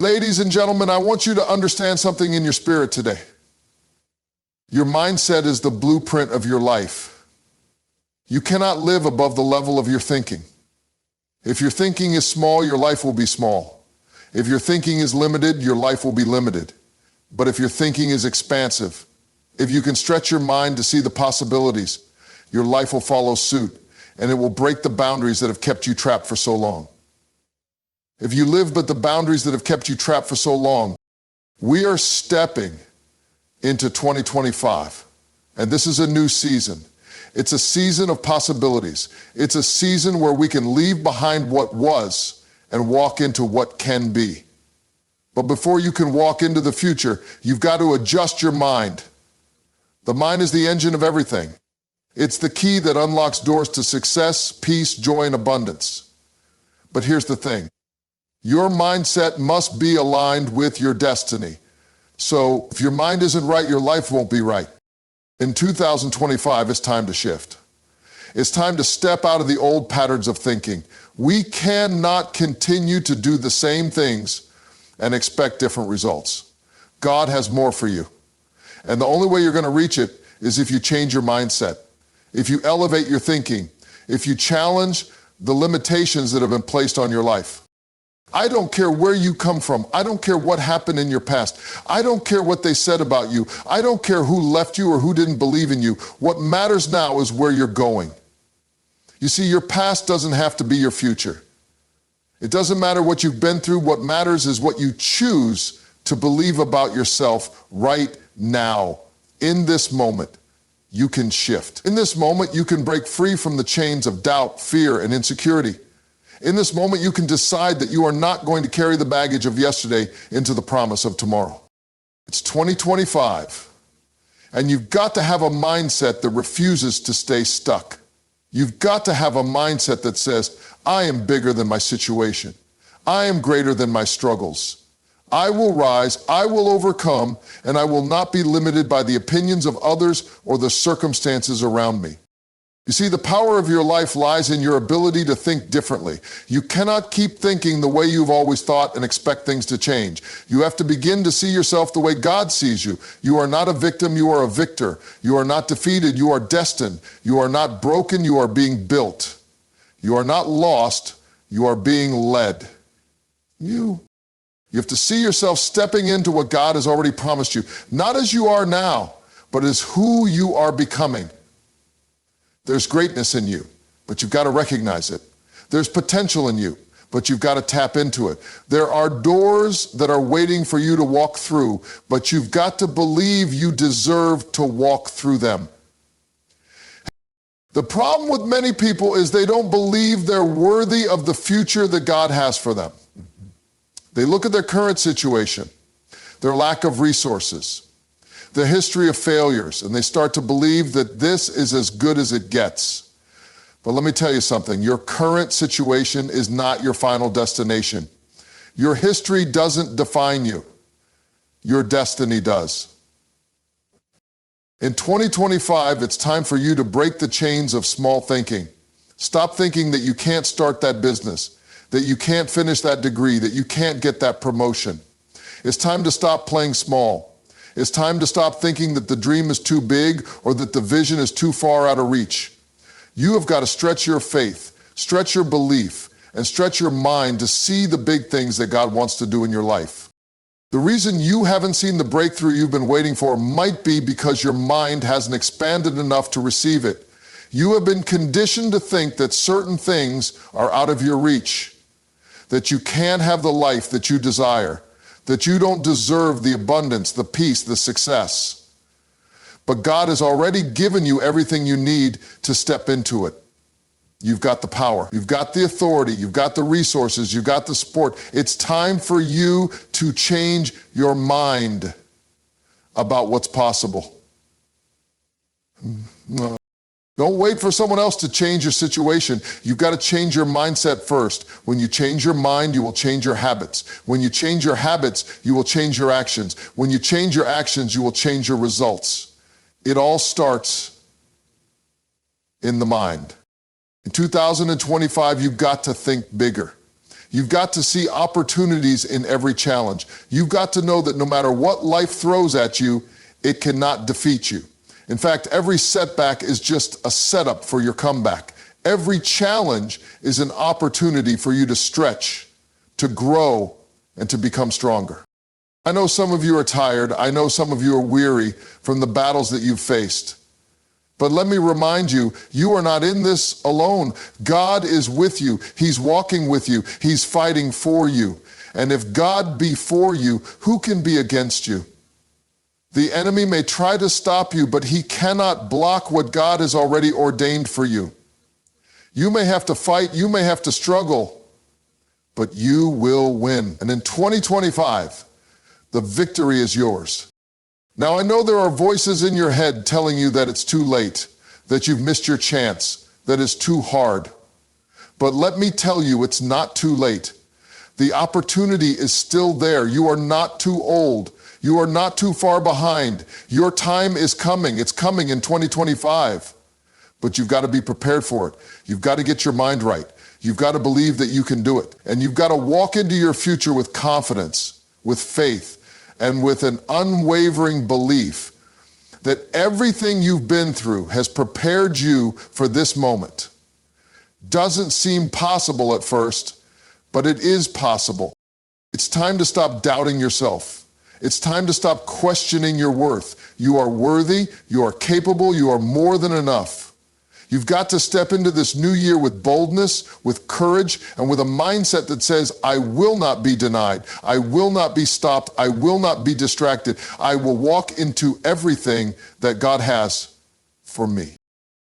Ladies and gentlemen, I want you to understand something in your spirit today. Your mindset is the blueprint of your life. You cannot live above the level of your thinking. If your thinking is small, your life will be small. If your thinking is limited, your life will be limited. But if your thinking is expansive, if you can stretch your mind to see the possibilities, your life will follow suit, and it will break the boundaries that have kept you trapped for so long. If you live but the boundaries that have kept you trapped for so long, we are stepping into 2025, and this is a new season. It's a season of possibilities. It's a season where we can leave behind what was and walk into what can be. But before you can walk into the future, you've got to adjust your mind. The mind is the engine of everything. It's the key that unlocks doors to success, peace, joy, and abundance. But here's the thing. Your mindset must be aligned with your destiny. So if your mind isn't right, your life won't be right. In 2025, it's time to shift. It's time to step out of the old patterns of thinking. We cannot continue to do the same things and expect different results. God has more for you. And the only way you're going to reach it is if you change your mindset, if you elevate your thinking, if you challenge the limitations that have been placed on your life. I don't care where you come from. I don't care what happened in your past. I don't care what they said about you. I don't care who left you or who didn't believe in you. What matters now is where you're going. You see, your past doesn't have to be your future. It doesn't matter what you've been through. What matters is what you choose to believe about yourself right now. In this moment, you can shift. In this moment, you can break free from the chains of doubt, fear, and insecurity. In this moment, you can decide that you are not going to carry the baggage of yesterday into the promise of tomorrow. It's 2025, and you've got to have a mindset that refuses to stay stuck. You've got to have a mindset that says, I am bigger than my situation. I am greater than my struggles. I will rise, I will overcome, and I will not be limited by the opinions of others or the circumstances around me. You see, the power of your life lies in your ability to think differently. You cannot keep thinking the way you've always thought and expect things to change. You have to begin to see yourself the way God sees you. You are not a victim, you are a victor. You are not defeated, you are destined. You are not broken, you are being built. You are not lost, you are being led. You have to see yourself stepping into what God has already promised you, not as you are now, but as who you are becoming. There's greatness in you, but you've got to recognize it. There's potential in you, but you've got to tap into it. There are doors that are waiting for you to walk through, but you've got to believe you deserve to walk through them. The problem with many people is they don't believe they're worthy of the future that God has for them. They look at their current situation, their lack of resources, the history of failures, and they start to believe that this is as good as it gets. But let me tell you something, your current situation is not your final destination. Your history doesn't define you. Your destiny does. In 2025, it's time for you to break the chains of small thinking. Stop thinking that you can't start that business, that you can't finish that degree, that you can't get that promotion. It's time to stop playing small. It's time to stop thinking that the dream is too big or that the vision is too far out of reach. You have got to stretch your faith, stretch your belief, and stretch your mind to see the big things that God wants to do in your life. The reason you haven't seen the breakthrough you've been waiting for might be because your mind hasn't expanded enough to receive it. You have been conditioned to think that certain things are out of your reach, that you can't have the life that you desire, that you don't deserve the abundance, the peace, the success. But God has already given you everything you need to step into it. You've got the power, you've got the authority, you've got the resources, you've got the support. It's time for you to change your mind about what's possible. Don't wait for someone else to change your situation. You've got to change your mindset first. When you change your mind, you will change your habits. When you change your habits, you will change your actions. When you change your actions, you will change your results. It all starts in the mind. In 2025, you've got to think bigger. You've got to see opportunities in every challenge. You've got to know that no matter what life throws at you, it cannot defeat you. In fact, every setback is just a setup for your comeback. Every challenge is an opportunity for you to stretch, to grow, and to become stronger. I know some of you are tired. I know some of you are weary from the battles that you've faced. But let me remind you, you are not in this alone. God is with you. He's walking with you. He's fighting for you. And if God be for you, who can be against you? The enemy may try to stop you, but he cannot block what God has already ordained for you. You may have to fight, you may have to struggle, but you will win. And in 2025, the victory is yours. Now, I know there are voices in your head telling you that it's too late, that you've missed your chance, that it's too hard. But let me tell you, it's not too late. The opportunity is still there. You are not too old. You are not too far behind. Your time is coming. It's coming in 2025. But you've got to be prepared for it. You've got to get your mind right. You've got to believe that you can do it. And you've got to walk into your future with confidence, with faith, and with an unwavering belief that everything you've been through has prepared you for this moment. Doesn't seem possible at first, but it is possible. It's time to stop doubting yourself. It's time to stop questioning your worth. You are worthy, you are capable, you are more than enough. You've got to step into this new year with boldness, with courage, and with a mindset that says, I will not be denied. I will not be stopped. I will not be distracted. I will walk into everything that God has for me.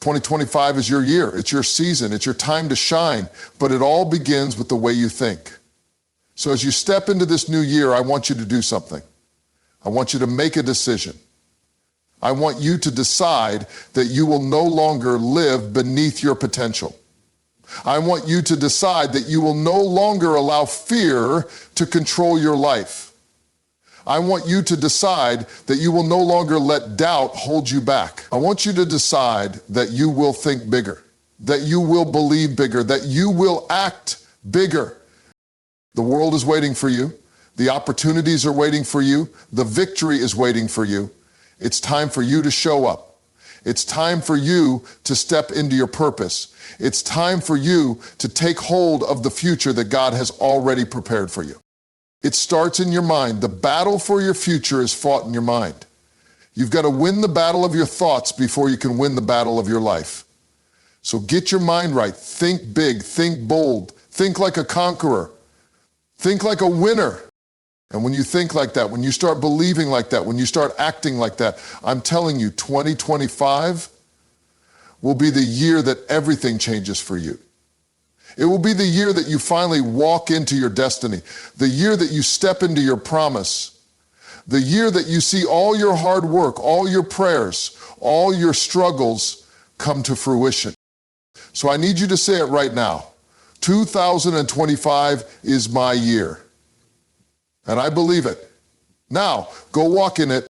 2025 is your year. It's your season. It's your time to shine. But it all begins with the way you think. So as you step into this new year, I want you to do something. I want you to make a decision. I want you to decide that you will no longer live beneath your potential. I want you to decide that you will no longer allow fear to control your life. I want you to decide that you will no longer let doubt hold you back. I want you to decide that you will think bigger, that you will believe bigger, that you will act bigger. The world is waiting for you. The opportunities are waiting for you. The victory is waiting for you. It's time for you to show up. It's time for you to step into your purpose. It's time for you to take hold of the future that God has already prepared for you. It starts in your mind. The battle for your future is fought in your mind. You've got to win the battle of your thoughts before you can win the battle of your life. So get your mind right. Think big. Think bold. Think like a conqueror. Think like a winner. And when you think like that, when you start believing like that, when you start acting like that, I'm telling you, 2025 will be the year that everything changes for you. It will be the year that you finally walk into your destiny, the year that you step into your promise, the year that you see all your hard work, all your prayers, all your struggles come to fruition. So I need you to say it right now. 2025 is my year. And I believe it. Now, go walk in it.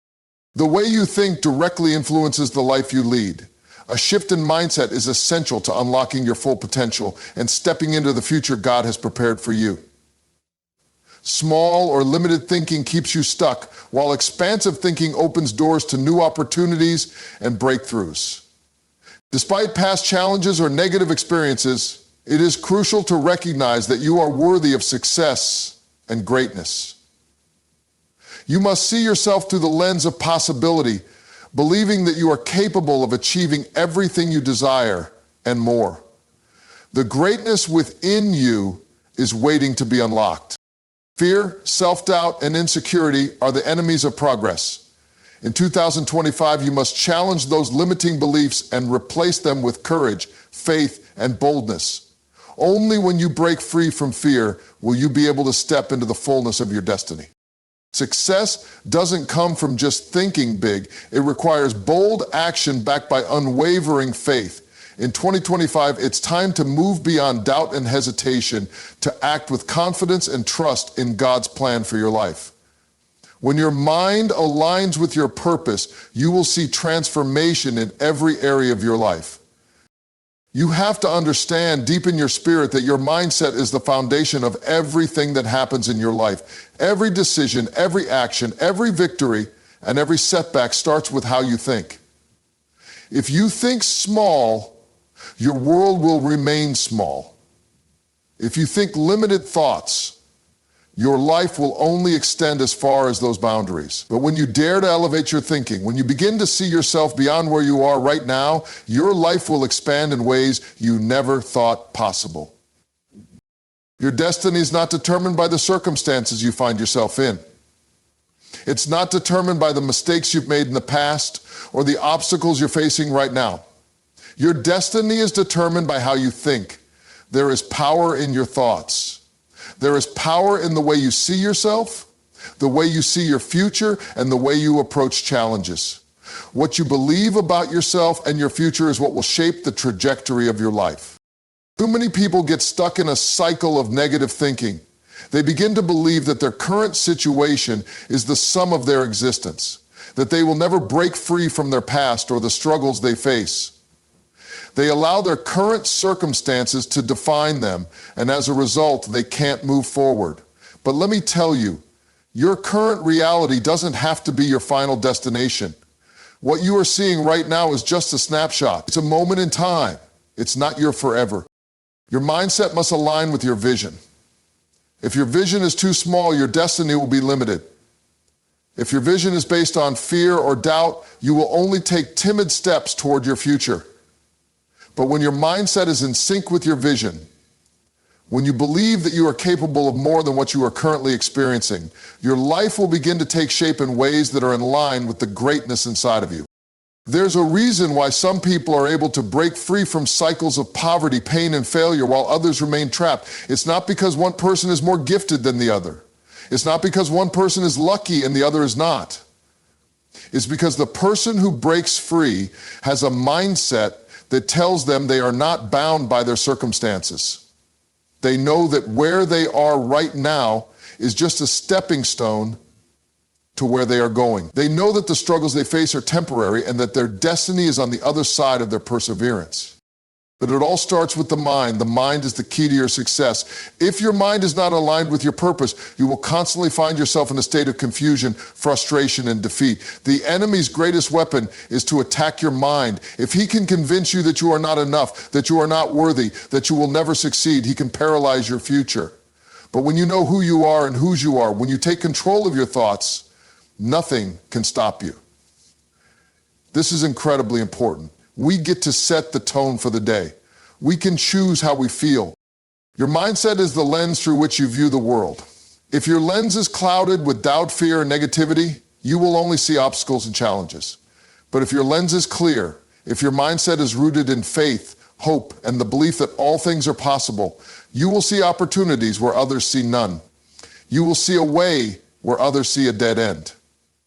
The way you think directly influences the life you lead. A shift in mindset is essential to unlocking your full potential and stepping into the future God has prepared for you. Small or limited thinking keeps you stuck, while expansive thinking opens doors to new opportunities and breakthroughs. Despite past challenges or negative experiences, it is crucial to recognize that you are worthy of success and greatness. You must see yourself through the lens of possibility, believing that you are capable of achieving everything you desire and more. The greatness within you is waiting to be unlocked. Fear, self-doubt, and insecurity are the enemies of progress. In 2025, you must challenge those limiting beliefs and replace them with courage, faith, and boldness. Only when you break free from fear will you be able to step into the fullness of your destiny. Success doesn't come from just thinking big. It requires bold action backed by unwavering faith. In 2025, it's time to move beyond doubt and hesitation to act with confidence and trust in God's plan for your life. When your mind aligns with your purpose, you will see transformation in every area of your life. You have to understand deep in your spirit that your mindset is the foundation of everything that happens in your life. Every decision, every action, every victory, and every setback starts with how you think. If you think small, your world will remain small. If you think limited thoughts, your life will only extend as far as those boundaries. But when you dare to elevate your thinking, when you begin to see yourself beyond where you are right now, your life will expand in ways you never thought possible. Your destiny is not determined by the circumstances you find yourself in. It's not determined by the mistakes you've made in the past or the obstacles you're facing right now. Your destiny is determined by how you think. There is power in your thoughts. There is power in the way you see yourself, the way you see your future, and the way you approach challenges. What you believe about yourself and your future is what will shape the trajectory of your life. Too many people get stuck in a cycle of negative thinking. They begin to believe that their current situation is the sum of their existence, that they will never break free from their past or the struggles they face. They allow their current circumstances to define them, and as a result, they can't move forward. But let me tell you, your current reality doesn't have to be your final destination. What you are seeing right now is just a snapshot. It's a moment in time. It's not your forever. Your mindset must align with your vision. If your vision is too small, your destiny will be limited. If your vision is based on fear or doubt, you will only take timid steps toward your future. But when your mindset is in sync with your vision, when you believe that you are capable of more than what you are currently experiencing, your life will begin to take shape in ways that are in line with the greatness inside of you. There's a reason why some people are able to break free from cycles of poverty, pain, and failure while others remain trapped. It's not because one person is more gifted than the other. It's not because one person is lucky and the other is not. It's because the person who breaks free has a mindset that tells them they are not bound by their circumstances. They know that where they are right now is just a stepping stone to where they are going. They know that the struggles they face are temporary and that their destiny is on the other side of their perseverance. But it all starts with the mind. The mind is the key to your success. If your mind is not aligned with your purpose, you will constantly find yourself in a state of confusion, frustration, and defeat. The enemy's greatest weapon is to attack your mind. If he can convince you that you are not enough, that you are not worthy, that you will never succeed, he can paralyze your future. But when you know who you are and whose you are, when you take control of your thoughts, nothing can stop you. This is incredibly important. We get to set the tone for the day. We can choose how we feel. Your mindset is the lens through which you view the world. If your lens is clouded with doubt, fear, and negativity, you will only see obstacles and challenges. But if your lens is clear, if your mindset is rooted in faith, hope, and the belief that all things are possible, you will see opportunities where others see none. You will see a way where others see a dead end.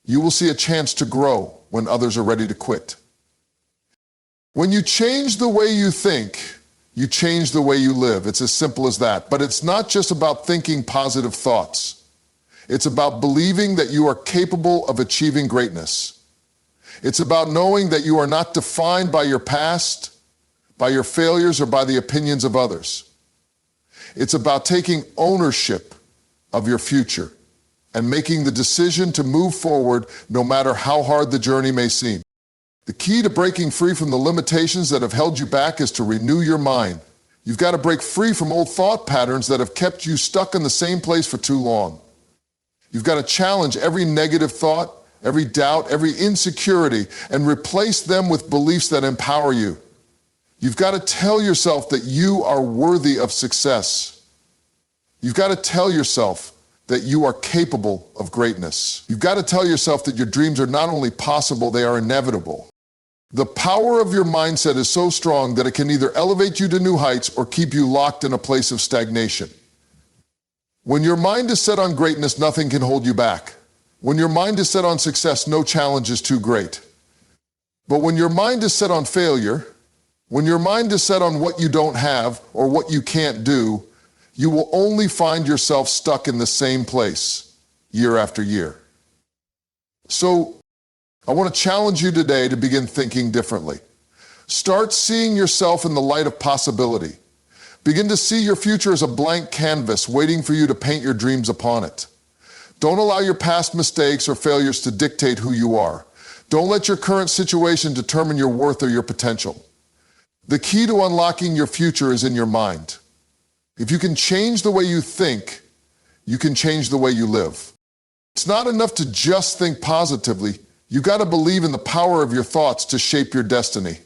You will see a chance to grow when others are ready to quit. When you change the way you think, you change the way you live. It's as simple as that. But it's not just about thinking positive thoughts. It's about believing that you are capable of achieving greatness. It's about knowing that you are not defined by your past, by your failures, or by the opinions of others. It's about taking ownership of your future and making the decision to move forward no matter how hard the journey may seem. The key to breaking free from the limitations that have held you back is to renew your mind. You've got to break free from old thought patterns that have kept you stuck in the same place for too long. You've got to challenge every negative thought, every doubt, every insecurity, and replace them with beliefs that empower you. You've got to tell yourself that you are worthy of success. You've got to tell yourself that you are capable of greatness. You've got to tell yourself that your dreams are not only possible, they are inevitable. The power of your mindset is so strong that it can either elevate you to new heights or keep you locked in a place of stagnation. When your mind is set on greatness, nothing can hold you back. When your mind is set on success, no challenge is too great. But when your mind is set on failure, when your mind is set on what you don't have or what you can't do, you will only find yourself stuck in the same place year after year. So, I want to challenge you today to begin thinking differently. Start seeing yourself in the light of possibility. Begin to see your future as a blank canvas waiting for you to paint your dreams upon it. Don't allow your past mistakes or failures to dictate who you are. Don't let your current situation determine your worth or your potential. The key to unlocking your future is in your mind. If you can change the way you think, you can change the way you live. It's not enough to just think positively. You got to believe in the power of your thoughts to shape your destiny.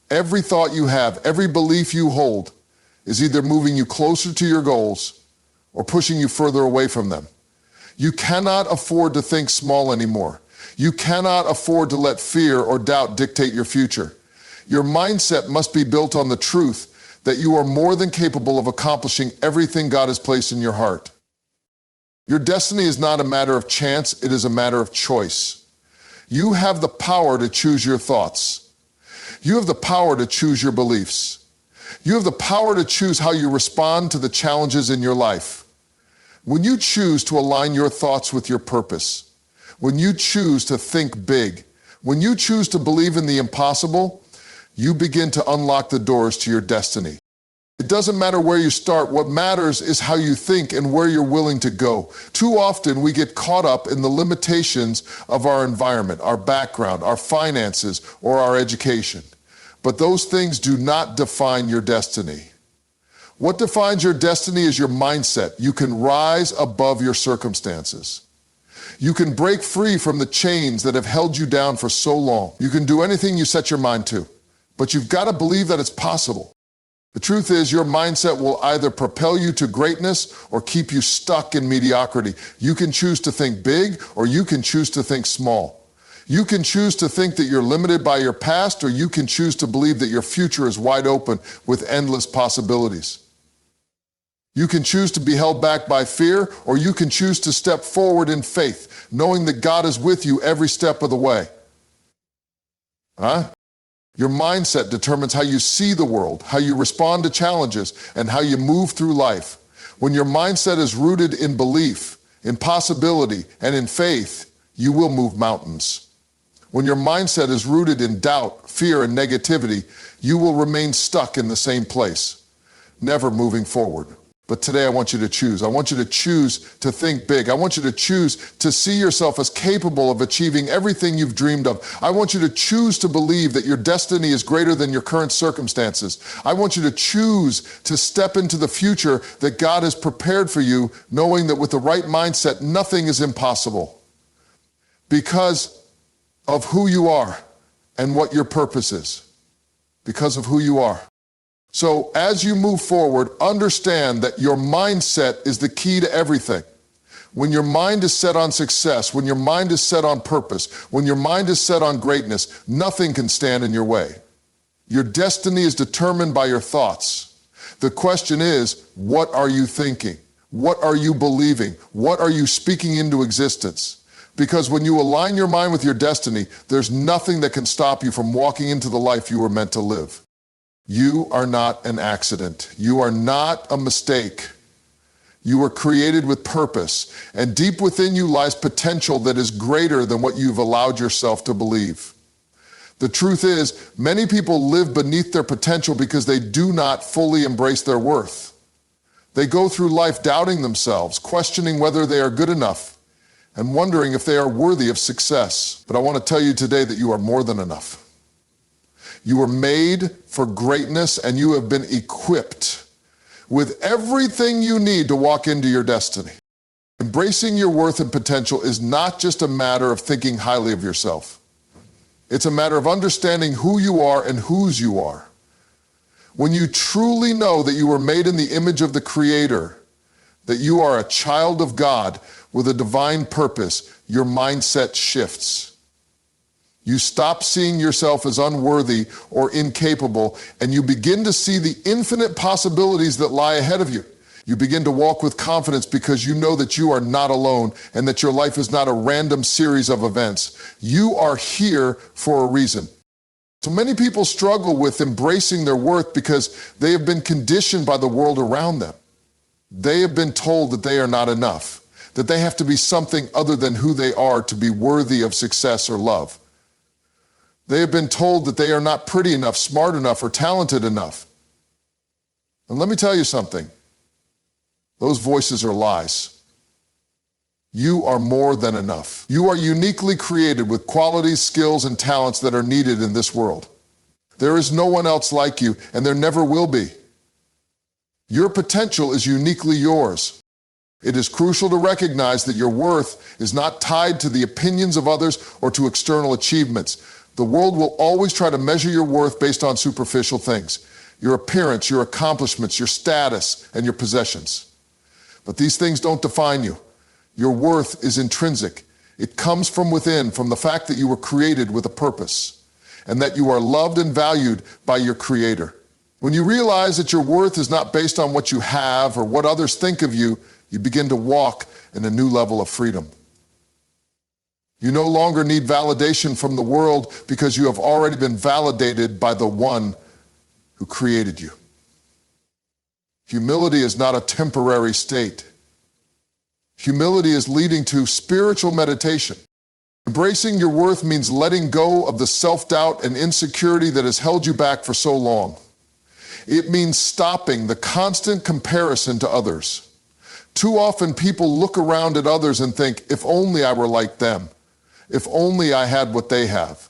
Every thought you have, every belief you hold, is either moving you closer to your goals or pushing you further away from them. You cannot afford to think small anymore. You cannot afford to let fear or doubt dictate your future. Your mindset must be built on the truth that you are more than capable of accomplishing everything God has placed in your heart. Your destiny is not a matter of chance, it is a matter of choice. You have the power to choose your thoughts. You have the power to choose your beliefs. You have the power to choose how you respond to the challenges in your life. When you choose to align your thoughts with your purpose, when you choose to think big, when you choose to believe in the impossible, you begin to unlock the doors to your destiny. It doesn't matter where you start. What matters is how you think and where you're willing to go. Too often we get caught up in the limitations of our environment, our background, our finances, or our education. But those things do not define your destiny. What defines your destiny is your mindset. You can rise above your circumstances. You can break free from the chains that have held you down for so long. You can do anything you set your mind to, but you've got to believe that it's possible. The truth is, your mindset will either propel you to greatness or keep you stuck in mediocrity. You can choose to think big, or you can choose to think small. You can choose to think that you're limited by your past, or you can choose to believe that your future is wide open with endless possibilities. You can choose to be held back by fear, or you can choose to step forward in faith, knowing that God is with you every step of the way. Your mindset determines how you see the world, how you respond to challenges, and how you move through life. When your mindset is rooted in belief, in possibility, and in faith, you will move mountains. When your mindset is rooted in doubt, fear, and negativity, you will remain stuck in the same place, never moving forward. But today I want you to choose. I want you to choose to think big. I want you to choose to see yourself as capable of achieving everything you've dreamed of. I want you to choose to believe that your destiny is greater than your current circumstances. I want you to choose to step into the future that God has prepared for you, knowing that with the right mindset, nothing is impossible. Because of who you are and what your purpose is. Because of who you are. So as you move forward, understand that your mindset is the key to everything. When your mind is set on success, when your mind is set on purpose, when your mind is set on greatness, nothing can stand in your way. Your destiny is determined by your thoughts. The question is, what are you thinking? What are you believing? What are you speaking into existence? Because when you align your mind with your destiny, there's nothing that can stop you from walking into the life you were meant to live. You are not an accident. You are not a mistake. You were created with purpose, and deep within you lies potential that is greater than what you've allowed yourself to believe. The truth is, many people live beneath their potential because they do not fully embrace their worth. They go through life doubting themselves, questioning whether they are good enough, and wondering if they are worthy of success. But I want to tell you today that you are more than enough. You were made for greatness, and you have been equipped with everything you need to walk into your destiny. Embracing your worth and potential is not just a matter of thinking highly of yourself. It's a matter of understanding who you are and whose you are. When you truly know that you were made in the image of the Creator, that you are a child of God with a divine purpose, your mindset shifts. You stop seeing yourself as unworthy or incapable, and you begin to see the infinite possibilities that lie ahead of you. You begin to walk with confidence because you know that you are not alone and that your life is not a random series of events. You are here for a reason. So many people struggle with embracing their worth because they have been conditioned by the world around them. They have been told that they are not enough, that they have to be something other than who they are to be worthy of success or love. They have been told that they are not pretty enough, smart enough, or talented enough. And let me tell you something. Those voices are lies. You are more than enough. You are uniquely created with qualities, skills, and talents that are needed in this world. There is no one else like you, and there never will be. Your potential is uniquely yours. It is crucial to recognize that your worth is not tied to the opinions of others or to external achievements. The world will always try to measure your worth based on superficial things, your appearance, your accomplishments, your status, and your possessions. But these things don't define you. Your worth is intrinsic. It comes from within, from the fact that you were created with a purpose, and that you are loved and valued by your Creator. When you realize that your worth is not based on what you have or what others think of you, you begin to walk in a new level of freedom. You no longer need validation from the world because you have already been validated by the one who created you. Humility is not a temporary state. Humility is leading to spiritual meditation. Embracing your worth means letting go of the self-doubt and insecurity that has held you back for so long. It means stopping the constant comparison to others. Too often people look around at others and think, if only I were like them, if only I had what they have.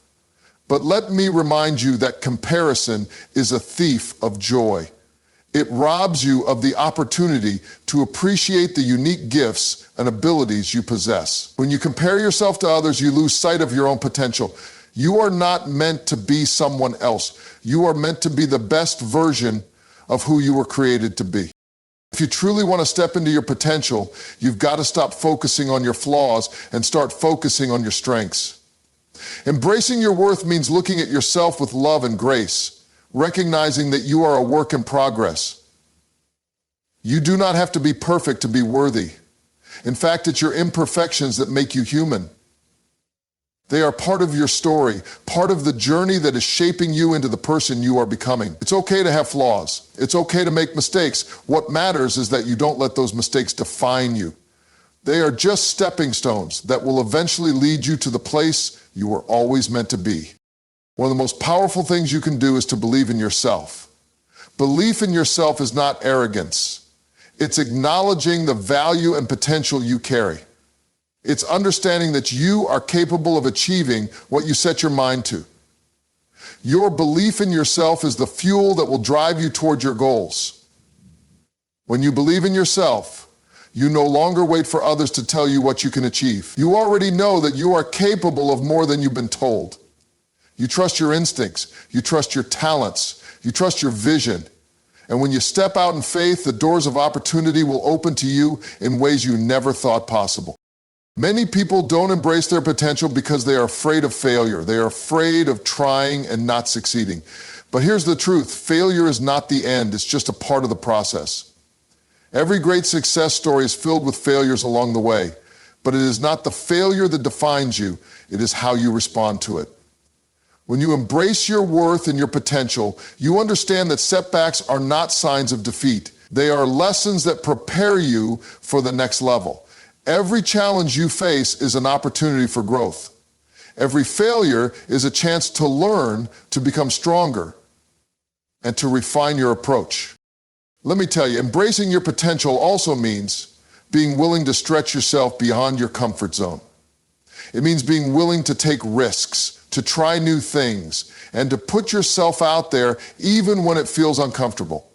But let me remind you that comparison is a thief of joy. It robs you of the opportunity to appreciate the unique gifts and abilities you possess. When you compare yourself to others, you lose sight of your own potential. You are not meant to be someone else. You are meant to be the best version of who you were created to be. If you truly want to step into your potential, you've got to stop focusing on your flaws and start focusing on your strengths. Embracing your worth means looking at yourself with love and grace, recognizing that you are a work in progress. You do not have to be perfect to be worthy. In fact, it's your imperfections that make you human. They are part of your story, part of the journey that is shaping you into the person you are becoming. It's okay to have flaws. It's okay to make mistakes. What matters is that you don't let those mistakes define you. They are just stepping stones that will eventually lead you to the place you were always meant to be. One of the most powerful things you can do is to believe in yourself. Belief in yourself is not arrogance. It's acknowledging the value and potential you carry. It's understanding that you are capable of achieving what you set your mind to. Your belief in yourself is the fuel that will drive you toward your goals. When you believe in yourself, you no longer wait for others to tell you what you can achieve. You already know that you are capable of more than you've been told. You trust your instincts, you trust your talents, you trust your vision. And when you step out in faith, the doors of opportunity will open to you in ways you never thought possible. Many people don't embrace their potential because they are afraid of failure. They are afraid of trying and not succeeding. But here's the truth. Failure is not the end. It's just a part of the process. Every great success story is filled with failures along the way. But it is not the failure that defines you. It is how you respond to it. When you embrace your worth and your potential, you understand that setbacks are not signs of defeat. They are lessons that prepare you for the next level. Every challenge you face is an opportunity for growth. Every failure is a chance to learn, to become stronger, and to refine your approach. Let me tell you, embracing your potential also means being willing to stretch yourself beyond your comfort zone. It means being willing to take risks, to try new things, and to put yourself out there even when it feels uncomfortable.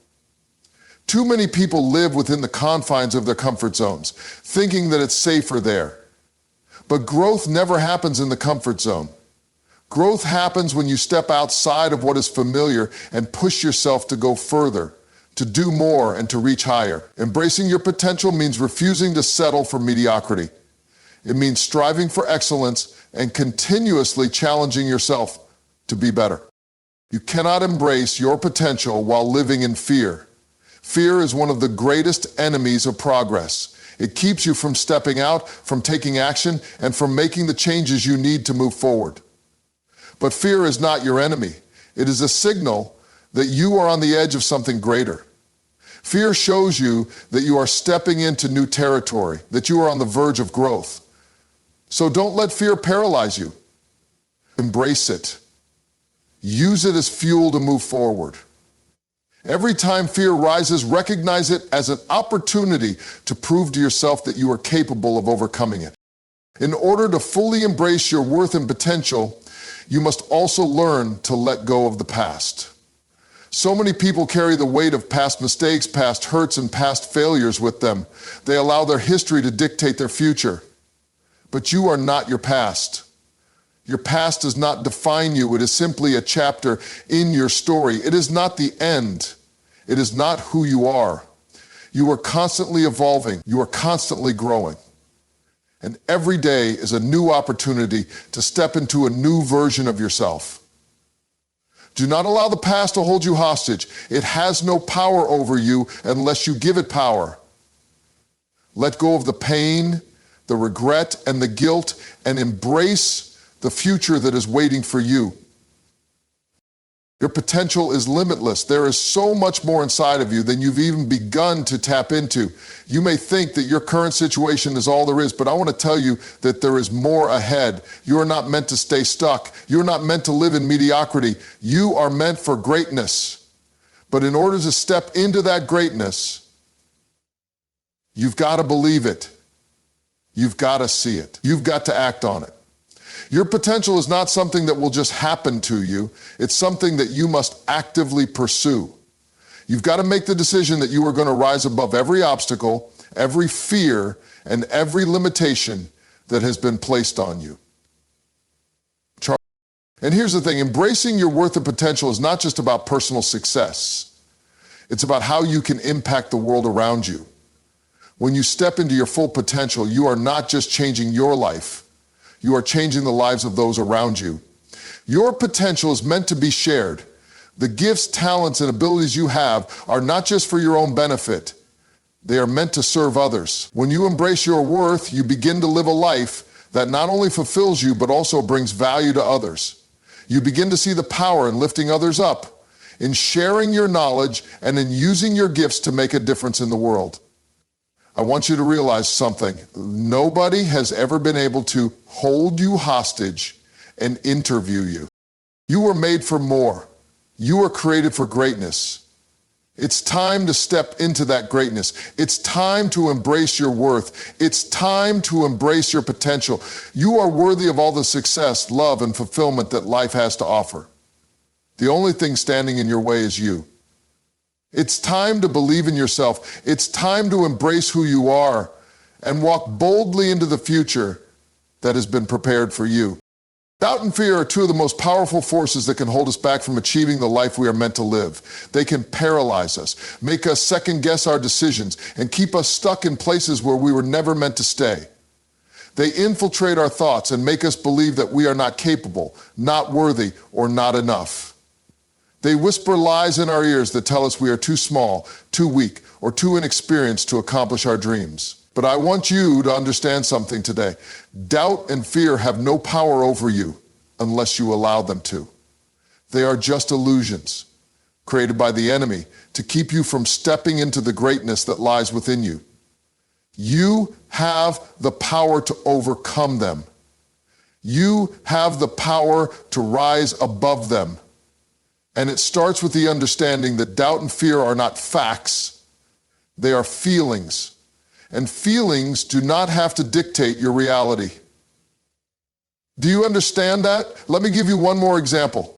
Too many people live within the confines of their comfort zones, thinking that it's safer there. But growth never happens in the comfort zone. Growth happens when you step outside of what is familiar and push yourself to go further, to do more, and to reach higher. Embracing your potential means refusing to settle for mediocrity. It means striving for excellence and continuously challenging yourself to be better. You cannot embrace your potential while living in fear. Fear is one of the greatest enemies of progress. It keeps you from stepping out, from taking action, and from making the changes you need to move forward. But fear is not your enemy. It is a signal that you are on the edge of something greater. Fear shows you that you are stepping into new territory, that you are on the verge of growth. So don't let fear paralyze you. Embrace it. Use it as fuel to move forward. Every time fear rises, recognize it as an opportunity to prove to yourself that you are capable of overcoming it. In order to fully embrace your worth and potential, you must also learn to let go of the past. So many people carry the weight of past mistakes, past hurts, and past failures with them. They allow their history to dictate their future. But you are not your past. Your past does not define you. It is simply a chapter in your story. It is not the end. It is not who you are. You are constantly evolving. You are constantly growing. And every day is a new opportunity to step into a new version of yourself. Do not allow the past to hold you hostage. It has no power over you unless you give it power. Let go of the pain, the regret, and the guilt, and embrace the future that is waiting for you. Your potential is limitless. There is so much more inside of you than you've even begun to tap into. You may think that your current situation is all there is, but I want to tell you that there is more ahead. You are not meant to stay stuck. You're not meant to live in mediocrity. You are meant for greatness. But in order to step into that greatness, you've got to believe it. You've got to see it. You've got to act on it. Your potential is not something that will just happen to you. It's something that you must actively pursue. You've got to make the decision that you are going to rise above every obstacle, every fear, and every limitation that has been placed on you. And here's the thing, embracing your worth and potential is not just about personal success. It's about how you can impact the world around you. When you step into your full potential, you are not just changing your life. You are changing the lives of those around you. Your potential is meant to be shared. The gifts, talents, and abilities you have are not just for your own benefit. They are meant to serve others. When you embrace your worth, you begin to live a life that not only fulfills you, but also brings value to others. You begin to see the power in lifting others up, in sharing your knowledge, and in using your gifts to make a difference in the world. I want you to realize something. Nobody has ever been able to hold you hostage and interview you. You were made for more. You were created for greatness. It's time to step into that greatness. It's time to embrace your worth. It's time to embrace your potential. You are worthy of all the success, love, and fulfillment that life has to offer. The only thing standing in your way is you. It's time to believe in yourself. It's time to embrace who you are and walk boldly into the future that has been prepared for you. Doubt and fear are two of the most powerful forces that can hold us back from achieving the life we are meant to live. They can paralyze us, make us second-guess our decisions, and keep us stuck in places where we were never meant to stay. They infiltrate our thoughts and make us believe that we are not capable, not worthy, or not enough. They whisper lies in our ears that tell us we are too small, too weak, or too inexperienced to accomplish our dreams. But I want you to understand something today. Doubt and fear have no power over you unless you allow them to. They are just illusions created by the enemy to keep you from stepping into the greatness that lies within you. You have the power to overcome them. You have the power to rise above them. And it starts with the understanding that doubt and fear are not facts, they are feelings. And feelings do not have to dictate your reality. Do you understand that? Let me give you one more example.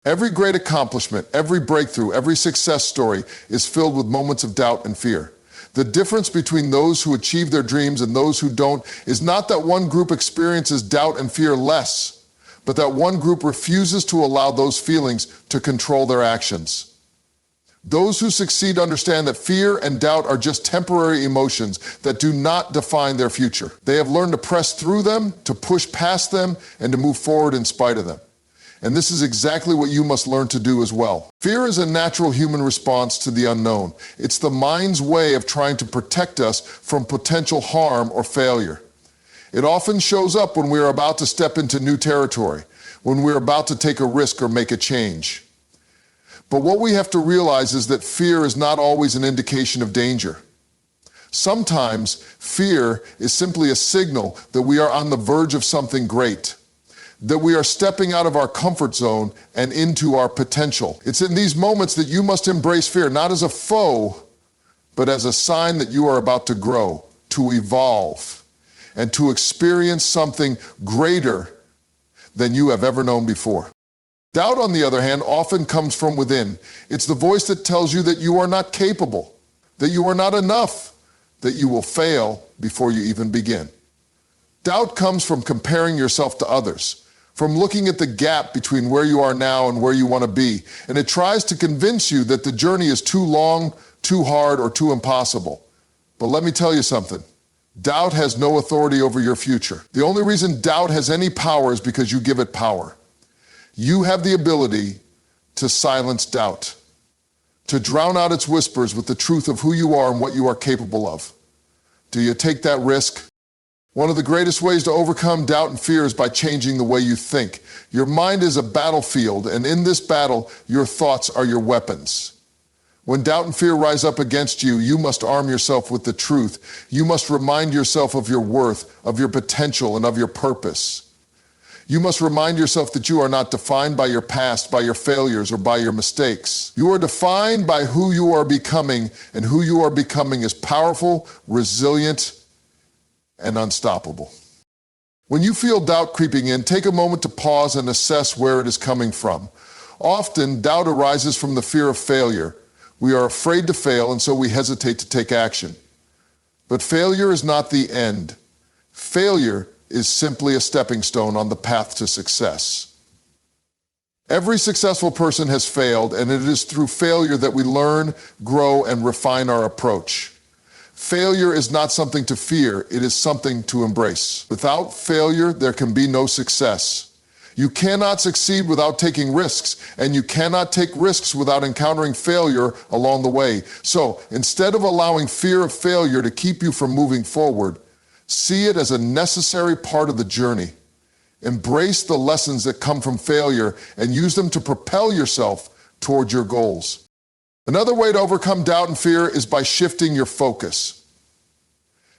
Every great accomplishment, every breakthrough, every success story is filled with moments of doubt and fear. The difference between those who achieve their dreams and those who don't is not that one group experiences doubt and fear less, but that one group refuses to allow those feelings to control their actions. Those who succeed understand that fear and doubt are just temporary emotions that do not define their future. They have learned to press through them, to push past them, and to move forward in spite of them. And this is exactly what you must learn to do as well. Fear is a natural human response to the unknown. It's the mind's way of trying to protect us from potential harm or failure. It often shows up when we are about to step into new territory, when we're about to take a risk or make a change. But what we have to realize is that fear is not always an indication of danger. Sometimes fear is simply a signal that we are on the verge of something great. that we are stepping out of our comfort zone and into our potential. It's in these moments that you must embrace fear, not as a foe, but as a sign that you are about to grow, to evolve, and to experience something greater than you have ever known before. Doubt, on the other hand, often comes from within. It's the voice that tells you that you are not capable, that you are not enough, that you will fail before you even begin. Doubt comes from comparing yourself to others, from looking at the gap between where you are now and where you want to be, and it tries to convince you that the journey is too long, too hard, or too impossible. But let me tell you something. Doubt has no authority over your future. The only reason doubt has any power is because you give it power. You have the ability to silence doubt, to drown out its whispers with the truth of who you are and what you are capable of. Do you take that risk? One of the greatest ways to overcome doubt and fear is by changing the way you think. Your mind is a battlefield, and in this battle, your thoughts are your weapons. When doubt and fear rise up against you, you must arm yourself with the truth. You must remind yourself of your worth, of your potential, and of your purpose. You must remind yourself that you are not defined by your past, by your failures, or by your mistakes. You are defined by who you are becoming, and who you are becoming is powerful, resilient, and unstoppable. When you feel doubt creeping in, take a moment to pause and assess where it is coming from. Often, doubt arises from the fear of failure. We are afraid to fail, and so we hesitate to take action. But failure is not the end. Failure is simply a stepping stone on the path to success. Every successful person has failed, and it is through failure that we learn, grow, and refine our approach. Failure is not something to fear, it is something to embrace. Without failure, there can be no success. You cannot succeed without taking risks, and you cannot take risks without encountering failure along the way. So, instead of allowing fear of failure to keep you from moving forward, see it as a necessary part of the journey. Embrace the lessons that come from failure and use them to propel yourself toward your goals. Another way to overcome doubt and fear is by shifting your focus.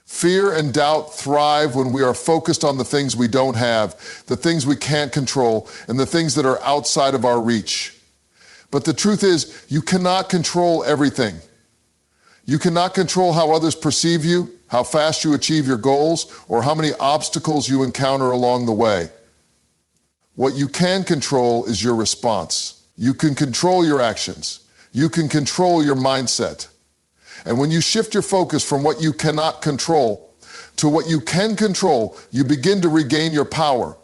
Fear and doubt thrive when we are focused on the things we don't have, the things we can't control, and the things that are outside of our reach. But the truth is, you cannot control everything. You cannot control how others perceive you, how fast you achieve your goals, or how many obstacles you encounter along the way. What you can control is your response. You can control your actions. You can control your mindset. And when you shift your focus from what you cannot control to what you can control, you begin to regain your power.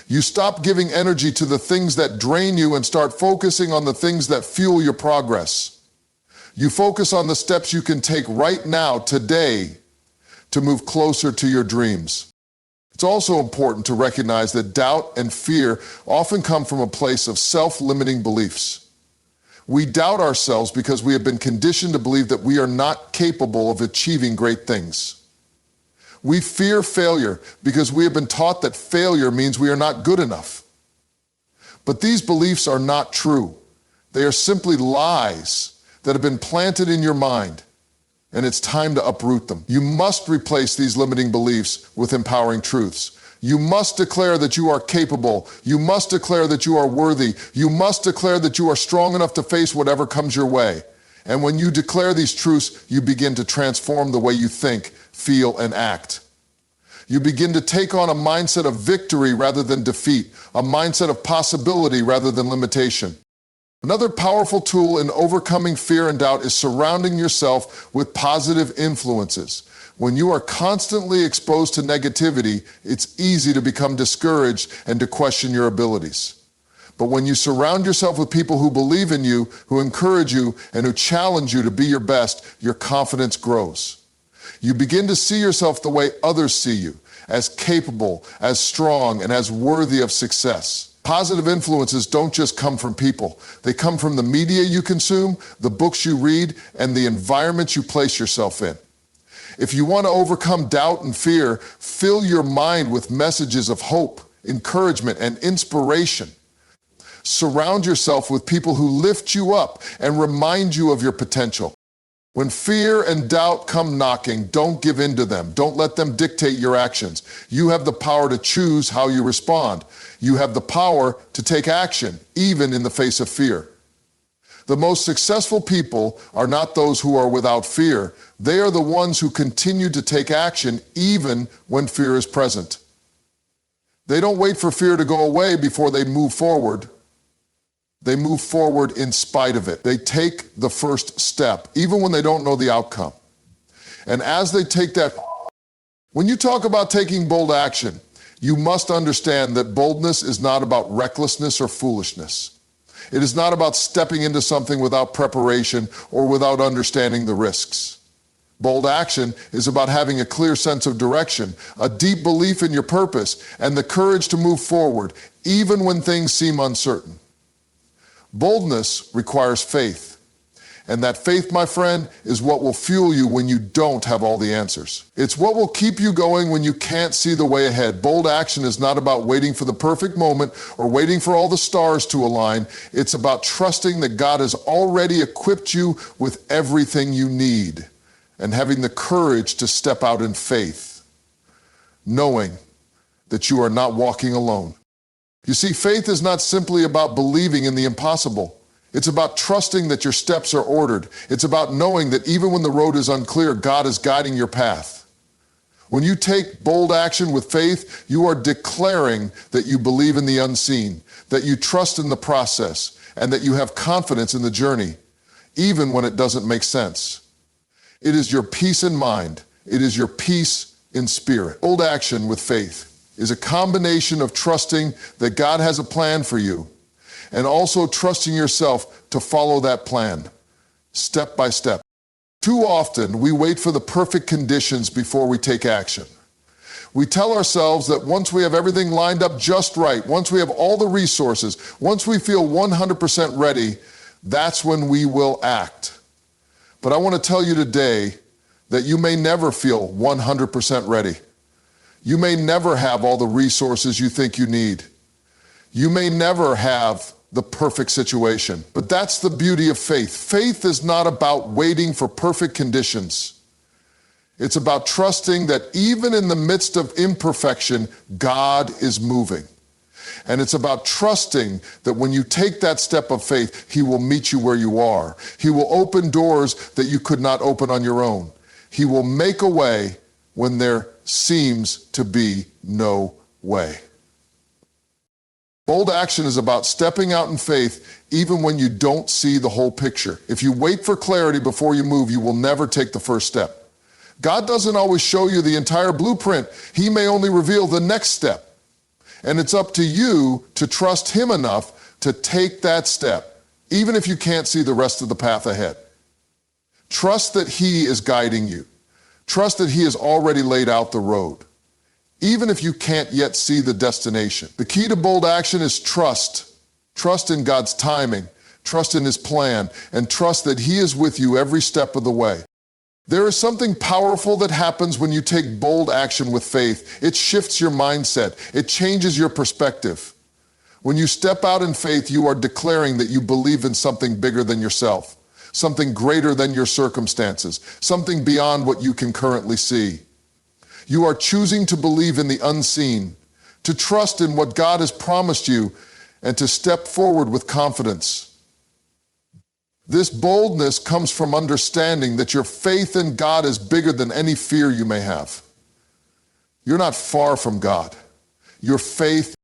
You stop giving energy to the things that drain you and start focusing on the things that fuel your progress. You focus on the steps you can take right now, today, to move closer to your dreams. It's also important to recognize that doubt and fear often come from a place of self-limiting beliefs. We doubt ourselves because we have been conditioned to believe that we are not capable of achieving great things. We fear failure because we have been taught that failure means we are not good enough. But these beliefs are not true. They are simply lies that have been planted in your mind, and it's time to uproot them. You must replace these limiting beliefs with empowering truths. You must declare that you are capable. You must declare that you are worthy. You must declare that you are strong enough to face whatever comes your way. And when you declare these truths, you begin to transform the way you think, feel, and act. You begin to take on a mindset of victory rather than defeat, a mindset of possibility rather than limitation. Another powerful tool in overcoming fear and doubt is surrounding yourself with positive influences. When you are constantly exposed to negativity, it's easy to become discouraged and to question your abilities. But when you surround yourself with people who believe in you, who encourage you, and who challenge you to be your best, your confidence grows. You begin to see yourself the way others see you, as capable, as strong, and as worthy of success. Positive influences don't just come from people. They come from the media you consume, the books you read, and the environment you place yourself in. If you want to overcome doubt and fear, fill your mind with messages of hope, encouragement, and inspiration. Surround yourself with people who lift you up and remind you of your potential. When fear and doubt come knocking, don't give in to them. Don't let them dictate your actions. You have the power to choose how you respond. You have the power to take action, even in the face of fear. The most successful people are not those who are without fear. They are the ones who continue to take action even when fear is present. They don't wait for fear to go away before they move forward. They move forward in spite of it. They take the first step, even when they don't know the outcome. And as they take that, when you talk about taking bold action, you must understand that boldness is not about recklessness or foolishness. It is not about stepping into something without preparation or without understanding the risks. Bold action is about having a clear sense of direction, a deep belief in your purpose, and the courage to move forward, even when things seem uncertain. Boldness requires faith. And that faith, my friend, is what will fuel you when you don't have all the answers. It's what will keep you going when you can't see the way ahead. Bold action is not about waiting for the perfect moment or waiting for all the stars to align. It's about trusting that God has already equipped you with everything you need and having the courage to step out in faith, knowing that you are not walking alone. You see, faith is not simply about believing in the impossible. It's about trusting that your steps are ordered. It's about knowing that even when the road is unclear, God is guiding your path. When you take bold action with faith, you are declaring that you believe in the unseen, that you trust in the process, and that you have confidence in the journey, even when it doesn't make sense. It is your peace in mind. It is your peace in spirit. Bold action with faith is a combination of trusting that God has a plan for you and also trusting yourself to follow that plan, step by step. Too often, we wait for the perfect conditions before we take action. We tell ourselves that once we have everything lined up just right, once we have all the resources, once we feel 100% ready, that's when we will act. But I want to tell you today that you may never feel 100% ready. You may never have all the resources you think you need. You may never have the perfect situation. But that's the beauty of faith. Faith is not about waiting for perfect conditions. It's about trusting that even in the midst of imperfection, God is moving. And it's about trusting that when you take that step of faith, He will meet you where you are. He will open doors that you could not open on your own. He will make a way when there seems to be no way. Bold action is about stepping out in faith even when you don't see the whole picture. If you wait for clarity before you move, you will never take the first step. God doesn't always show you the entire blueprint. He may only reveal the next step. And it's up to you to trust Him enough to take that step, even if you can't see the rest of the path ahead. Trust that He is guiding you. Trust that He has already laid out the road, even if you can't yet see the destination. The key to bold action is trust. Trust in God's timing, trust in His plan, and trust that He is with you every step of the way. There is something powerful that happens when you take bold action with faith. It shifts your mindset. It changes your perspective. When you step out in faith, you are declaring that you believe in something bigger than yourself, something greater than your circumstances, something beyond what you can currently see. You are choosing to believe in the unseen, to trust in what God has promised you, and to step forward with confidence. This boldness comes from understanding that your faith in God is bigger than any fear you may have. You're not far from God. Your faith.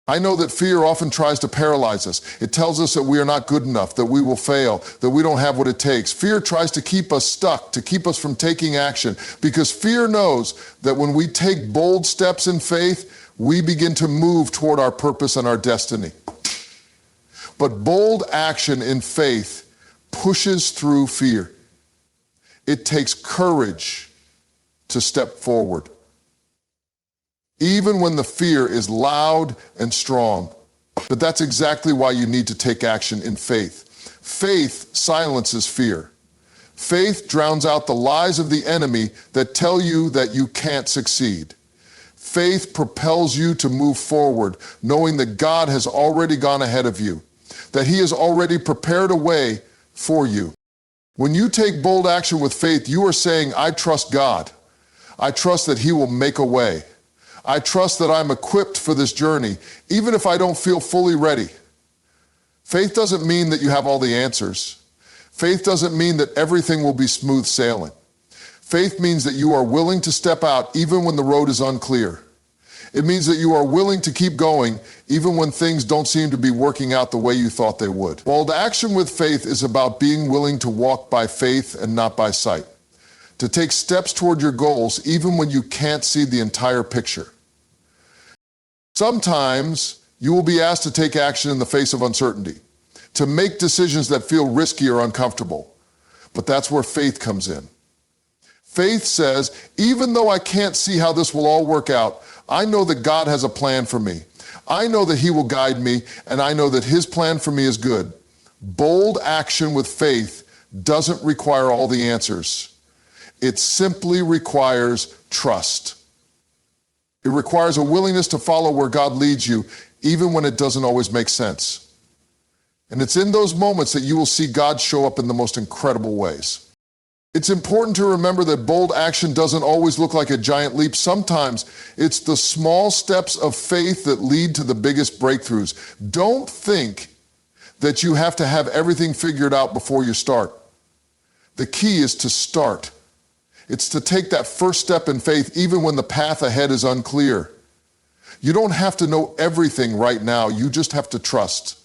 I know that fear often tries to paralyze us. It tells us that we are not good enough, that we will fail, that we don't have what it takes. Fear tries to keep us stuck, to keep us from taking action, because fear knows that when we take bold steps in faith, we begin to move toward our purpose and our destiny. But bold action in faith pushes through fear. It takes courage to step forward, even when the fear is loud and strong. But that's exactly why you need to take action in faith. Faith silences fear. Faith drowns out the lies of the enemy that tell you that you can't succeed. Faith propels you to move forward, knowing that God has already gone ahead of you, that He has already prepared a way for you. When you take bold action with faith, you are saying, I trust God. I trust that He will make a way. I trust that I'm equipped for this journey, even if I don't feel fully ready. Faith doesn't mean that you have all the answers. Faith doesn't mean that everything will be smooth sailing. Faith means that you are willing to step out even when the road is unclear. It means that you are willing to keep going even when things don't seem to be working out the way you thought they would. Bold action with faith is about being willing to walk by faith and not by sight. To take steps toward your goals even when you can't see the entire picture. Sometimes you will be asked to take action in the face of uncertainty, to make decisions that feel risky or uncomfortable. But that's where faith comes in. Faith says, even though I can't see how this will all work out, I know that God has a plan for me. I know that He will guide me, and I know that His plan for me is good. Bold action with faith doesn't require all the answers. It simply requires trust. It requires a willingness to follow where God leads you, even when it doesn't always make sense. And it's in those moments that you will see God show up in the most incredible ways. It's important to remember that bold action doesn't always look like a giant leap. Sometimes it's the small steps of faith that lead to the biggest breakthroughs. Don't think that you have to have everything figured out before you start. The key is to start. It's to take that first step in faith even when the path ahead is unclear. You don't have to know everything right now. You just have to trust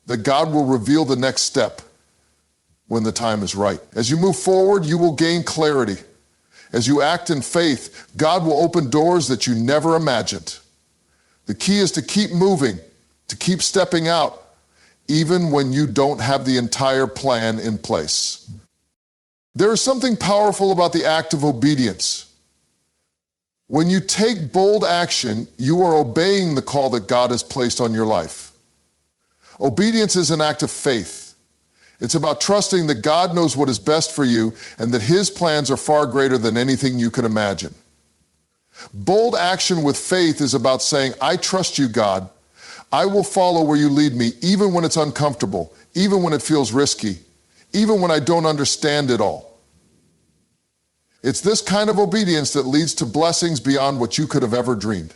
that God will reveal the next step when the time is right. As you move forward, you will gain clarity. As you act in faith, God will open doors that you never imagined. The key is to keep moving, to keep stepping out, even when you don't have the entire plan in place. There is something powerful about the act of obedience. When you take bold action, you are obeying the call that God has placed on your life. Obedience is an act of faith. It's about trusting that God knows what is best for you and that His plans are far greater than anything you can imagine. Bold action with faith is about saying, I trust you, God. I will follow where you lead me, even when it's uncomfortable, even when it feels risky, even when I don't understand it all. It's this kind of obedience that leads to blessings beyond what you could have ever dreamed.